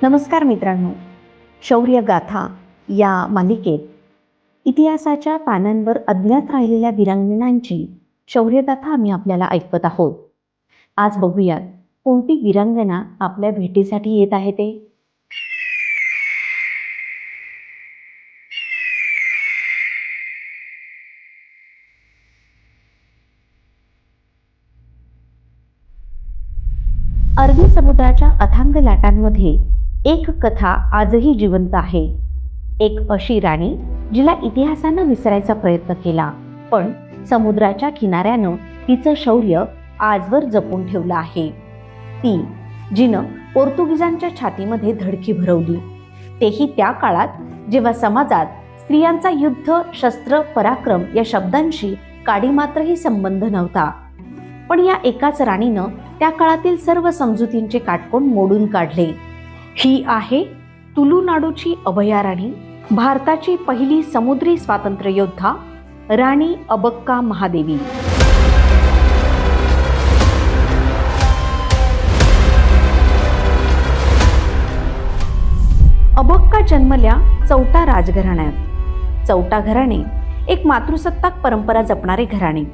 नमस्कार मित्रांनो, शौर्य गाथा या मालिकेत इतिहासाच्या पानांवर अज्ञात राहिलेल्या वीरांगनांची शौर्यगाथा आम्ही आपल्याला ऐकवत आहोत. आज बघूयात कोणती वीरांगना आपल्या भेटीसाठी येत आहे ते. अरबी समुद्राच्या अथांग लाटांमध्ये एक कथा आजही जिवंत आहे. एक अशी राणी जिला इतिहासानं विसरायचा प्रयत्न केला, पण समुद्राच्या किनाऱ्यानं तिचं शौर्य आजवर जपून ठेवलं आहे. ती जिनं पोर्तुगीजांच्या छातीमध्ये धडकी भरवली, तेही त्या काळात जेव्हा समाजात स्त्रियांचा युद्ध, शस्त्र, पराक्रम या शब्दांशी काडीमात्रही संबंध नव्हता. पण या एकाच राणीनं त्या काळातील सर्व समजुतींचे काटकोन मोडून काढले. ही आहे तुलुनाडूची अभयाराणी, भारताची पहिली समुद्री स्वातंत्र्य योद्धा राणी अबक्का महादेवी. अबक्का जन्मल्या चौटा राजघराण्यात. चौटा घराणे एक मातृसत्ताक परंपरा जपणारे घराणे.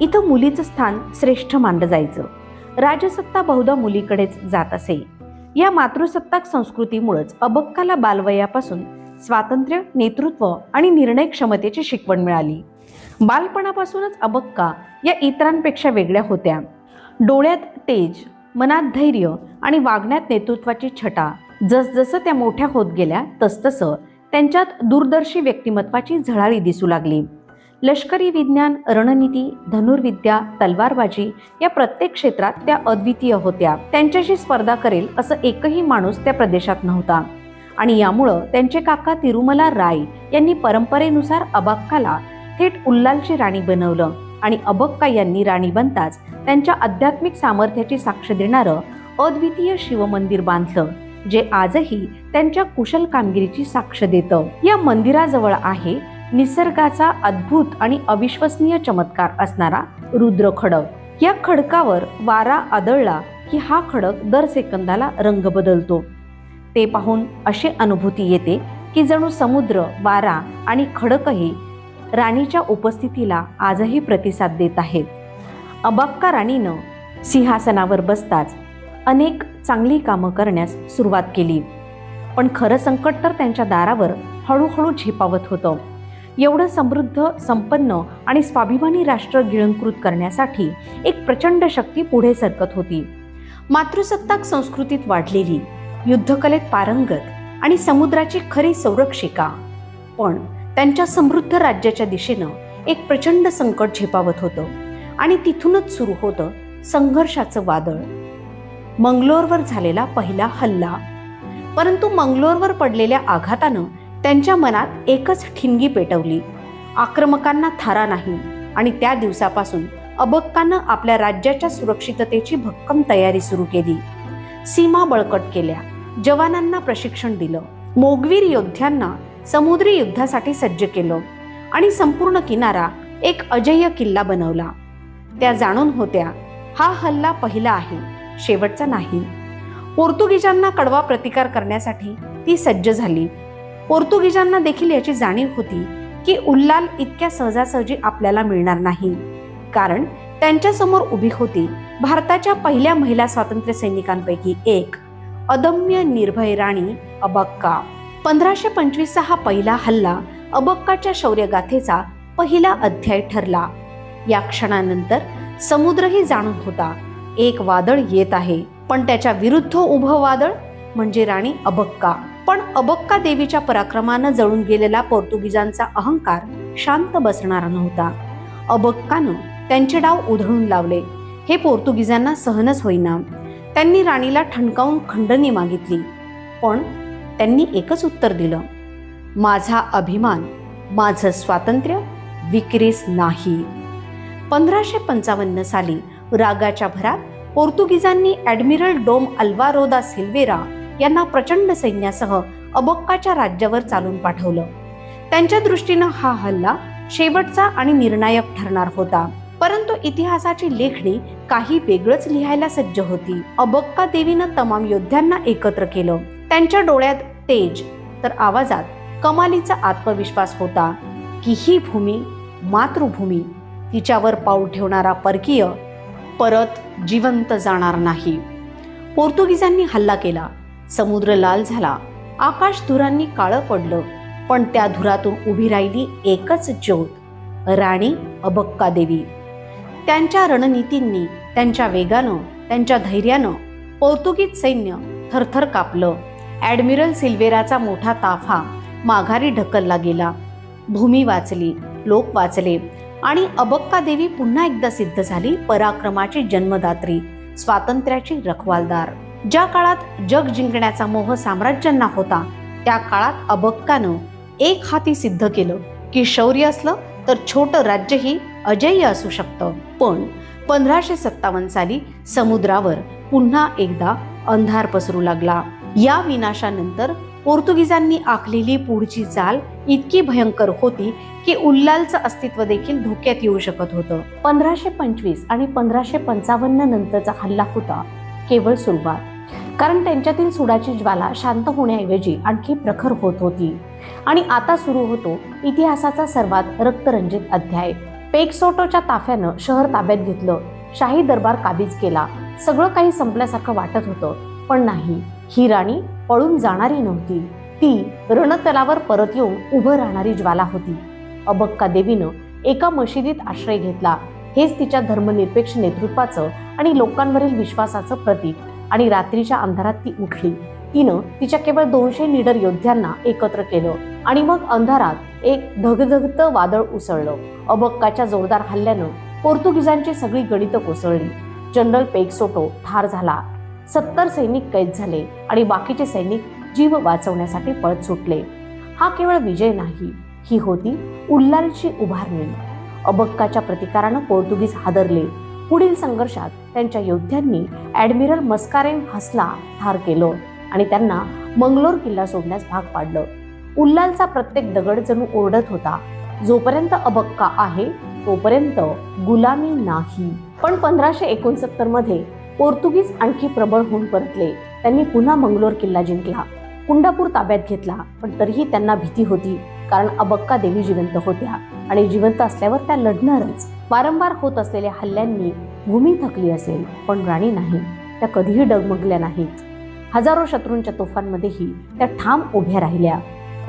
इथं मुलीचं स्थान श्रेष्ठ मानलं जायचं. राजसत्ता बहुधा मुलीकडेच जात असे. या मातृसत्ताक संस्कृतीमुळेच अबक्काला बालवयापासून स्वातंत्र्य, नेतृत्व आणि निर्णय क्षमतेची शिकवण मिळाली. बालपणापासूनच अबक्का या इतरांपेक्षा वेगळ्या होत्या. डोळ्यात तेज, मनात धैर्य आणि वागण्यात नेतृत्वाची छटा. जसजसं त्या मोठ्या होत गेल्या तसतसं त्यांच्यात दूरदर्शी व्यक्तिमत्वाची झळाळी दिसू लागली. लष्करी विज्ञान, रणनीती, धनुर्विद्या, तलवारबाजी या प्रत्येक क्षेत्रात त्या अद्वितीय होत्या. त्यांच्याशी स्पर्धा करेल असं एकही माणूस त्या प्रदेशात नव्हता. आणि यामुळं त्यांचे काका तिरुमला राय यांनी परंपरेनुसार अबक्काला थेट उल्लालची राणी बनवलं आणि अबक्का यांनी राणी बनताच त्यांच्या आध्यात्मिक सामर्थ्याची साक्ष देणारं अद्वितीय शिवमंदिर बांधलं, जे आजही त्यांच्या कुशल कामगिरीची साक्ष देतं. या मंदिराजवळ आहे निसर्गाचा अद्भुत आणि अविश्वसनीय चमत्कार असणारा रुद्र खडक. या खडकावर वारा आदळला की हा खडक दर सेकंदाला रंग बदलतो. ते पाहून अशी अनुभूती येते की जणू समुद्र, वारा आणि खडकही राणीच्या उपस्थितीला आजही प्रतिसाद देत आहेत. अबक्का राणीनं सिंहासनावर बसताच अनेक चांगली कामं करण्यास सुरुवात केली, पण खरं संकट तर त्यांच्या दारावर हळूहळू झेपावत होतं. एवढं समृद्ध, संपन्न आणि स्वाभिमानी राष्ट्र गिळंकृत करण्यासाठी एक प्रचंड शक्ती पुढे सरकत होती. मातृसत्ताक संस्कृतीत वाढलेली, युद्धकलेत पारंगत आणि समुद्राची खरी संरक्षिका. पण त्यांच्या समृद्ध राज्याच्या दिशेनं एक प्रचंड संकट झेपावत होतं आणि तिथूनच सुरू होतं संघर्षाचं वादळ. मंगलोरवर झालेला पहिला हल्ला. परंतु मंगलोरवर पडलेल्या आघातानं त्यांच्या मनात एकच ठिणगी पेटवली: आक्रमकांना थारा नाही. आणि त्या दिवसापासून अबक्कानं आपल्या राज्याच्या सुरक्षिततेची भक्कम तयारी सुरू केली. सीमा बळकट केल्या, जवानांना प्रशिक्षण दिलं, मोगवीर योद्ध्यांना समुद्री युद्धासाठी सज्ज केलं आणि संपूर्ण किनारा एक अजय्य किल्ला बनवला. त्या जाणून होत्या, हा हल्ला पहिला आहे, शेवटचा नाही. पोर्तुगीजांना कडवा प्रतिकार करण्यासाठी ती सज्ज झाली. पोर्तुगीजांना देखील याची जाणीव होती की उल्लाल इतक्या सहजासहजी आपल्याला मिळणार नाही, कारण त्यांच्यासमोर उभी होती भारताच्या पहिल्या महिला स्वातंत्र्य सैनिकांपैकी एक, अदम्य निर्भय राणी अबक्का. 1525 हा पहिला हल्ला अबक्काच्या शौर्यगाथेचा पहिला अध्याय ठरला. या क्षणानंतर समुद्रही जाणून होता, एक वादळ येत आहे, पण त्याच्या विरुद्ध उभं वादळ म्हणजे राणी अबक्का. पण अबक्का देवीच्या पराक्रमानं जळून गेलेला पोर्तुगीजांचा अहंकार शांत बसणारा नव्हता. अबक्कानं त्यांचे डाव उधळून लावले. हे पोर्तुगीजांना सहनच होईना. त्यांनी राणीला ठणकावून खंडणी मागितली, पण त्यांनी एकच उत्तर दिलं: माझा अभिमान, माझं स्वातंत्र्य विक्रीस नाही. 1555 साली रागाच्या भरात पोर्तुगीजांनी ॲडमिरल डोम अल्वारो दा सिल्वेरा यांना प्रचंड सैन्यासह अबक्काच्या राज्यावर चालून पाठवलं. त्यांच्या दृष्टीनं हा हल्ला शेवटचा आणि निर्णायक ठरणार होता. परंतु इतिहासाची लेखणी काही वेगळंच लिहायला सज्ज होती. अबक्का देवीनं तमाम योद्ध्यांना एकत्र केलं त्यांच्या डोळ्यात तेज तर आवाजात कमालीचा आत्मविश्वास होता की ही भूमी, मातृभूमी, तिच्यावर पाऊल ठेवणारा परकीय परत जिवंत जाणार नाही. पोर्तुगीजांनी हल्ला केला. समुद्र लाल झाला. आकाश धुरांनी काळं पडलं. पण त्या धुरातून उभी राहिली एकच ज्योत, राणी अबक्का देवी. त्यांच्या रणनीतींनी, त्यांच्या वेगानं, त्यांच्या धैर्यानं पोर्तुगीज सैन्य थरथर कापलं. ॲडमिरल सिल्वेराचा मोठा ताफा माघारी ढकलला गेला. भूमी वाचली, लोक वाचले आणि अबक्का देवी पुन्हा एकदा सिद्ध झाली पराक्रमाची जन्मदात्री, स्वातंत्र्याची रखवालदार. ज्या काळात जग जिंकण्याचा मोह साम्राज्यांना होता, त्या काळात अबक्कानं एक हाती सिद्ध केलं की शौर्य असलं तर छोटं राज्यही अजय्य असू शकतं. पण 1557 साली समुद्रावर पुन्हा एकदा अंधार पसरू लागला. या विनाशानंतर पोर्तुगीजांनी आखलेली पुढची चाल इतकी भयंकर होती की उल्लालचं अस्तित्व देखील धोक्यात येऊ शकत होतं. 1525 आणि 1555 नंतरचा हल्ला होता केवळ सुरुवात, कारण त्यांच्यातील सुडाची ज्वाला शांत होण्याऐवजी आणखी प्रखर होत होती. आणि आता सुरू होतो इतिहासाचा सर्वात रक्तरंजित अध्याय. पेकसोटोच्या ताफ्यानं शहर ताब्यात घेतलं. शाही दरबार काबीज केला. सगळं काही संपल्यासारखं वाटत होतं, पण नाही. ही राणी पळून जाणारी नव्हती. ती रणतलावर परत येऊन उभं राहणारी ज्वाला होती. अबक्का देवीनं एका मशिदीत आश्रय घेतला. हेच तिच्या धर्मनिरपेक्ष नेतृत्वाचं आणि लोकांवरील विश्वासाचं प्रतीक. आणि रात्रीच्या अंधारात ती उठली. तिनं तिच्या केवळ 200 निडर योद्ध्यांना एकत्र केलं आणि मग अंधारात एक धगधगतं वादळ उसळलं. अबक्काच्या जोरदार हल्ल्यानं पोर्तुगीजांची सगळी गणितं कोसळली. जनरल पेकसोटो ठार झाला. 70 सैनिक कैद झाले आणि बाकीचे सैनिक जीव वाचवण्यासाठी पळत सुटले. हा केवळ विजय नाही, ही होती उल्लालची उभारणी. अबक्काच्या प्रतिकारानं पोर्तुगीज हादरले. पुढील संघर्षात त्यांच्या योद्ध्यांनी ॲडमिरल मस्कारेन हसला ठार केलं आणि त्यांना मंगलोर किल्ला सोडण्यास भाग पाडलं. उल्लालचा प्रत्येक दगड जणू ओरडत होता, जोपर्यंत अबक्का आहे तोपर्यंत गुलामी नाही. पण 1569 मध्ये पोर्तुगीज आणखी प्रबळ होऊन परतले. त्यांनी पुन्हा मंगलोर किल्ला जिंकला. कुंडापूर ताब्यात घेतला. पण तरीही त्यांना भीती होती, कारण अबक्का देवी जिवंत होत्या आणि जिवंत असल्यावर त्या लढणारच. वारंवार होत असलेल्या हल्ल्यांनी भूमी थकली असेल, पण राणी नाही. त्या कधीही डगमगल्या नाहीत. हजारो शत्रूंच्या तोफांमध्येही त्या ठाम उभ्या राहिल्या.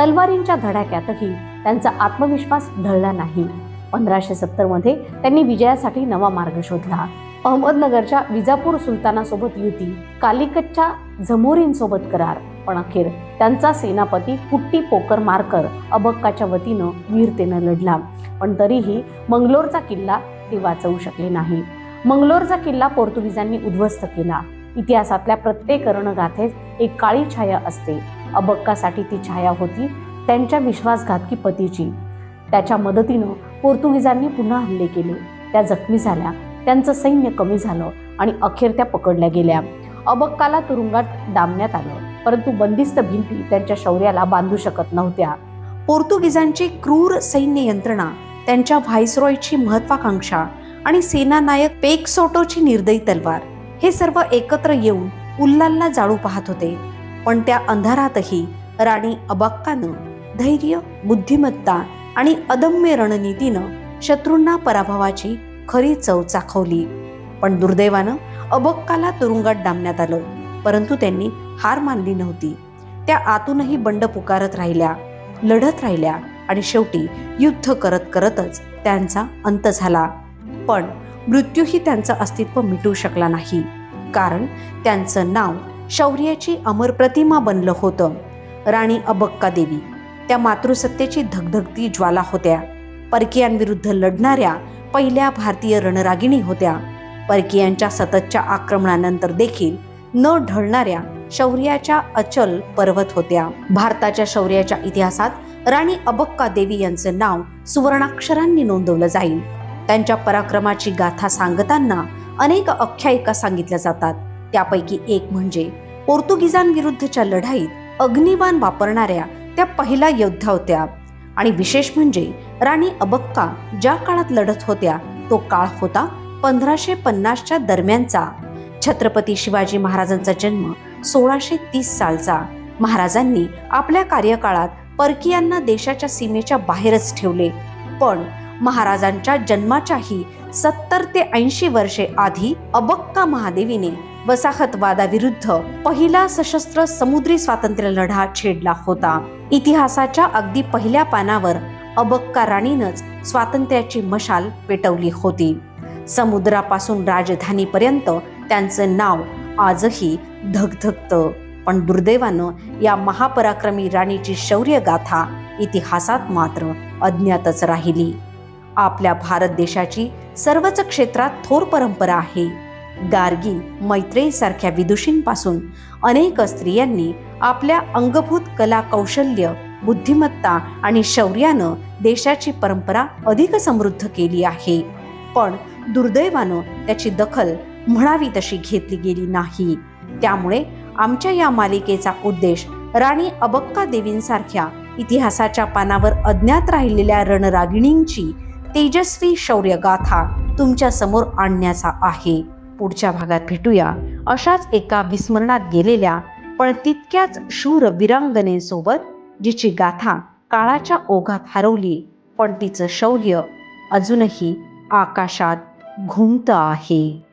तलवारींच्या धडाक्यातही त्यांचा आत्मविश्वास ढळला नाही. 1570 मध्ये त्यांनी विजयासाठी नवा मार्ग शोधला. अहमदनगरच्या विजापूर सुलतानासोबत युती, कालिकतच्या झमोरींसोबत करार. पण अखेर त्यांचा सेनापती कुट्टी पोकर मारकर अबक्काच्या वतीनं वीरतेनं लढला. पण तरीही मंगलोरचा किल्ला ते वाचवू शकले नाही. मंगलोरचा किल्ला पोर्तुगीजांनी उद्ध्वस्त केला. इतिहासातल्या प्रत्येक रणगाथेत एक काळी छाया असते. अबक्कासाठी ती छाया होती त्यांच्या विश्वासघातकी पतीची. त्याच्या मदतीनं पोर्तुगीजांनी पुन्हा हल्ले केले. त्या जखमी झाल्या, त्यांचं सैन्य कमी झालं आणि अखेर त्या पकडल्या गेल्या. अबक्काला तुरुंगात डांबण्यात आलं, परंतु बंदिस्त भिंती त्यांच्या शौर्याला बांधू शकत नव्हत्या. पोर्तुगीजांची क्रूर सैन्य यंत्रणा, त्यांच्या व्हाईसरॉयची महत्वाकांक्षा आणि सेनानायक पेकसोटोची निर्दयी तलवार, हे सर्व एकत्र येऊन उल्लालला जाळू पाहत होते. पण त्या अंधारातही राणी अबक्कानं धैर्य, बुद्धिमत्ता आणि अदम्य रणनीतीनं शत्रूंना पराभवाची खरी चव चाखवली. पण दुर्दैवानं अबक्काला तुरुंगात डांबण्यात आलं, परंतु त्यांनी हार मानली नव्हती. त्या आतूनही बंड पुकारत राहिल्या, लढत राहिल्या आणि शेवटी युद्ध करत करतच त्यांचा अंत झाला. पण मृत्यूही त्यांचं अस्तित्व मिटवू शकला नाही, कारण त्यांचं नाव शौर्याची अमर प्रतिमा बनलं होतं. राणी अबक्का देवी त्या मातृसत्तेची धगधगती ज्वाला होत्या. परकीयांविरुद्ध लढणाऱ्या पहिल्या भारतीय रणरागिणी होत्या. परकीयांच्या सततच्या आक्रमणानंतर देखील न ढळणाऱ्या शौर्याच्या अचल पर्वत होत्या. भारताच्या शौर्याच्या इतिहासात राणी अबक्का देवी यांचं नाव सुवर्णाक्षरांनी नोंदवलं जाईल. त्यांच्या पराक्रमाची गाथा सांगताना अनेक आख्यायिका सांगितल्या जातात. त्यापैकी एक म्हणजे पोर्तुगीजांविरुद्धच्या लढाईत अग्निबाण वापरणाऱ्या त्या पहिल्या योद्ध्या होत्या. आणि विशेष म्हणजे राणी अबक्का ज्या काळात लढत होत्या तो काळ होता 1550च्या दरम्यानचा. छत्रपती शिवाजी महाराजांचा जन्म 1630 सालचा. महाराजांनी आपल्या कार्यकाळात परकीयांना देशाच्या सीमेच्या बाहेरच ठेवले, पण महाराजांच्या जन्माच्याही 70 ते 80 वर्षे आधी अबक्का महादेवीने वसाहतवादाविरुद्ध पहिला सशस्त्र समुद्री स्वातंत्र्य लढा छेडला होता. इतिहासाच्या अगदी पहिल्या पानावर अबक्का राणीनंच स्वातंत्र्याची मशाल पेटवली होती. समुद्रापासून राजधानीपर्यंत त्यांचं नाव आजही धगधगतं. पण दुर्दैवानं या महापराक्रमी राणीची शौर्य गाथा इतिहासात मात्र अज्ञातच राहिली. आपल्या भारत देशाची सर्वच क्षेत्रात थोर परंपरा आहे. गार्गी, मैत्रेयी सारख्या विदुषींपासून अनेक स्त्रियांनी आपल्या अंगभूत कला कौशल्य, बुद्धिमत्ता आणि शौर्यानं देशाची परंपरा अधिक समृद्ध केली आहे. पण दुर्दैवानं त्याची दखल म्हणावी तशी घेतली गेली नाही. त्यामुळे आमच्या या मालिकेचा उद्देश राणी अबक्का देवींसारख्या इतिहासाच्या पानावर अज्ञात राहिलेल्या रणरागिणींची तेजस्वी शौर्यगाथा तुमच्या समोर आणण्याचा आहे. पुढच्या भागात भेटूया अशाच एका विस्मरणात गेलेल्या पण तितक्याच शूर वीरांगनेसोबत, जिची गाथा काळाच्या ओघात हरवली, पण तिचं शौर्य अजूनही आकाशात घुमतं आहे.